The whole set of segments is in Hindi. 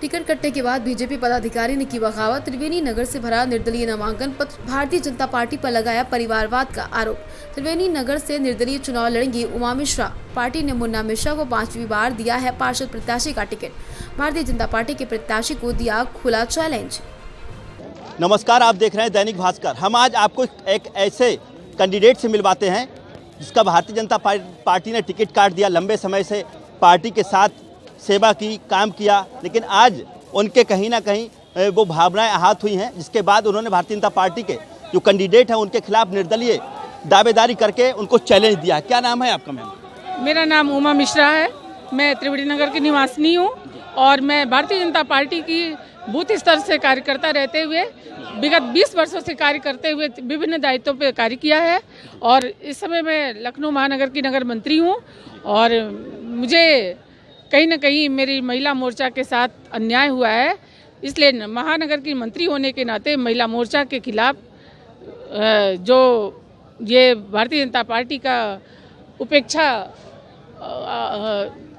टिकट कटने के बाद बीजेपी पदाधिकारी ने की बगावत। त्रिवेणी नगर से भरा निर्दलीय नामांकन पत्र, भारतीय जनता पार्टी पर लगाया परिवारवाद का आरोप। त्रिवेणी नगर से निर्दलीय चुनाव लड़ेंगी उमा मिश्रा। पार्टी ने मुन्ना मिश्रा को 5वीं बार दिया है पार्षद प्रत्याशी का टिकट। भारतीय जनता पार्टी के प्रत्याशी को दिया खुला चैलेंज। नमस्कार, आप देख रहे हैं दैनिक भास्कर। हम आज आपको एक ऐसे कैंडिडेट से मिलवाते हैं जिसका भारतीय जनता पार्टी ने टिकट काट दिया। लंबे समय से पार्टी के साथ सेवा की, काम किया, लेकिन आज उनके कहीं ना कहीं वो भावनाएं आहत हुई हैं, जिसके बाद उन्होंने भारतीय जनता पार्टी के जो कैंडिडेट हैं उनके खिलाफ निर्दलीय दावेदारी करके उनको चैलेंज दिया। क्या नाम है आपका? मैम, मेरा नाम उमा मिश्रा है। मैं त्रिवेणी नगर की निवासिनी हूँ और मैं भारतीय जनता पार्टी की बूथ स्तर से कार्यकर्ता रहते हुए विगत 20 वर्षों से कार्य करते हुए विभिन्न दायित्वों पर कार्य किया है और इस समय मैं लखनऊ महानगर की नगर मंत्री हूँ। और मुझे कहीं ना कहीं मेरी महिला मोर्चा के साथ अन्याय हुआ है, इसलिए महानगर की मंत्री होने के नाते महिला मोर्चा के खिलाफ जो ये भारतीय जनता पार्टी का उपेक्षा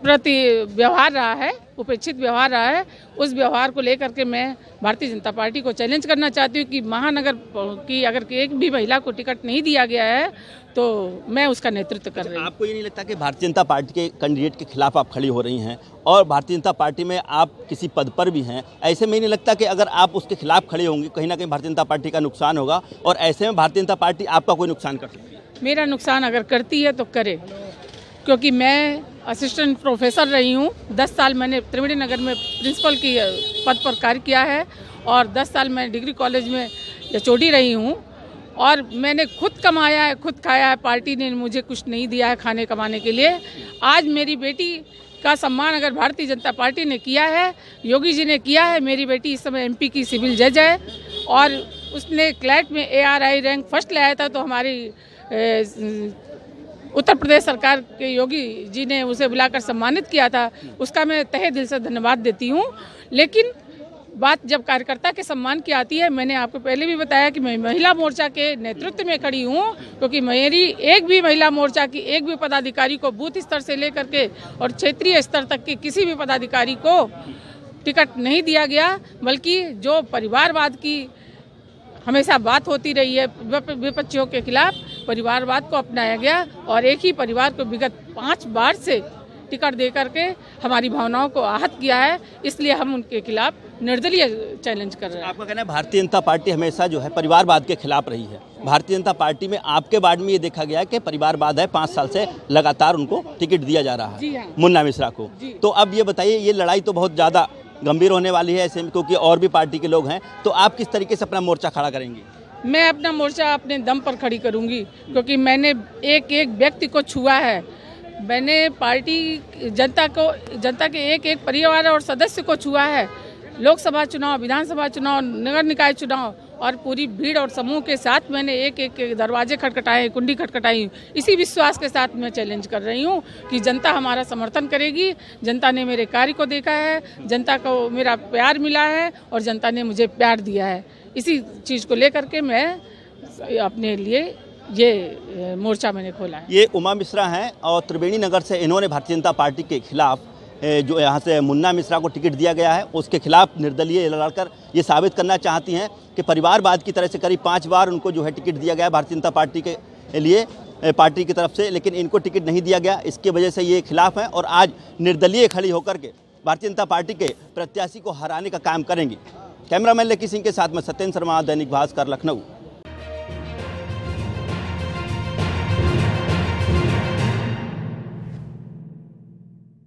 प्रति व्यवहार रहा है, उपेक्षित व्यवहार रहा है, उस व्यवहार को लेकर के मैं भारतीय जनता पार्टी को चैलेंज करना चाहती हूँ कि महानगर की अगर एक भी महिला को टिकट नहीं दिया गया है तो मैं उसका नेतृत्व कर रही हूँ। आपको ये नहीं लगता कि भारतीय जनता पार्टी के कैंडिडेट के खिलाफ आप खड़ी हो रही हैं और भारतीय जनता पार्टी में आप किसी पद पर भी हैं, ऐसे में नहीं लगता कि अगर आप उसके खिलाफ खड़े होंगे कहीं ना कहीं भारतीय जनता पार्टी का नुकसान होगा और ऐसे में भारतीय जनता पार्टी आपका कोई नुकसान कर सकती है? मेरा नुकसान अगर करती है तो करे, क्योंकि मैं असिस्टेंट प्रोफेसर रही हूँ। 10 साल मैंने त्रिवेणी नगर में प्रिंसिपल की पद पर कार्य किया है और 10 साल मैं डिग्री कॉलेज में एचओडी रही हूँ और मैंने खुद कमाया है, खुद खाया है। पार्टी ने मुझे कुछ नहीं दिया है खाने कमाने के लिए। आज मेरी बेटी का सम्मान अगर भारतीय जनता पार्टी ने किया है, योगी जी ने किया है। मेरी बेटी इस समय एमपी की सिविल जज है और उसने क्लैट में ARI रैंक फर्स्ट लाया था, तो हमारी उत्तर प्रदेश सरकार के योगी जी ने उसे बुलाकर सम्मानित किया था, उसका मैं तहे दिल से धन्यवाद देती हूँ। लेकिन बात जब कार्यकर्ता के सम्मान की आती है, मैंने आपको पहले भी बताया कि मैं महिला मोर्चा के नेतृत्व में खड़ी हूँ, क्योंकि मेरी एक भी महिला मोर्चा की एक भी पदाधिकारी को बूथ स्तर से लेकर के और क्षेत्रीय स्तर तक के किसी भी पदाधिकारी को टिकट नहीं दिया गया, बल्कि जो परिवारवाद की हमेशा बात होती रही है विपक्षियों के खिलाफ, परिवारवाद को अपनाया गया और एक ही परिवार को विगत 5 बार से टिकट दे करके हमारी भावनाओं को आहत किया है। इसलिए हम उनके खिलाफ निर्दलीय चैलेंज कर रहे हैं। आपका कहना है भारतीय जनता पार्टी हमेशा जो है परिवारवाद के खिलाफ रही है। भारतीय जनता पार्टी में आपके वार्ड में ये देखा गया है कि परिवारवाद है, 5 साल से लगातार उनको टिकट दिया जा रहा है, मुन्ना मिश्रा को। तो अब ये बताइए, ये लड़ाई तो बहुत ज़्यादा गंभीर होने वाली है ऐसे में, क्योंकि और भी पार्टी के लोग हैं, तो आप किस तरीके से अपना मोर्चा खड़ा करेंगे? मैं अपना मोर्चा अपने दम पर खड़ी करूंगी, क्योंकि मैंने एक एक व्यक्ति को छुआ है। मैंने पार्टी जनता के एक एक परिवार और सदस्य को छुआ है। लोकसभा चुनाव, विधानसभा चुनाव, नगर निकाय चुनाव और पूरी भीड़ और समूह के साथ मैंने एक एक दरवाजे खटखटाए, कुंडी खटखटाई। इसी विश्वास के साथ मैं चैलेंज कर रही हूँ कि जनता हमारा समर्थन करेगी। जनता ने मेरे कार्य को देखा है, जनता को मेरा प्यार मिला है और जनता ने मुझे प्यार दिया है। इसी चीज़ को लेकर के मैं अपने लिए ये मोर्चा मैंने खोला है। ये उमा मिश्रा हैं और त्रिवेणी नगर से इन्होंने भारतीय जनता पार्टी के खिलाफ जो यहाँ से मुन्ना मिश्रा को टिकट दिया गया है उसके खिलाफ निर्दलीय लड़कर ये साबित करना चाहती हैं कि परिवारवाद की तरह से करीब 5 बार उनको जो है टिकट दिया गया है भारतीय जनता पार्टी के लिए, पार्टी की तरफ से, लेकिन इनको टिकट नहीं दिया गया। इसकी वजह से ये खिलाफ हैं और आज निर्दलीय खड़ी होकर के भारतीय जनता पार्टी के प्रत्याशी को हराने का काम करेंगी। कैमरामैन लकी सिंह के साथ में सत्येंद्र शर्मा, दैनिक भास्कर, लखनऊ।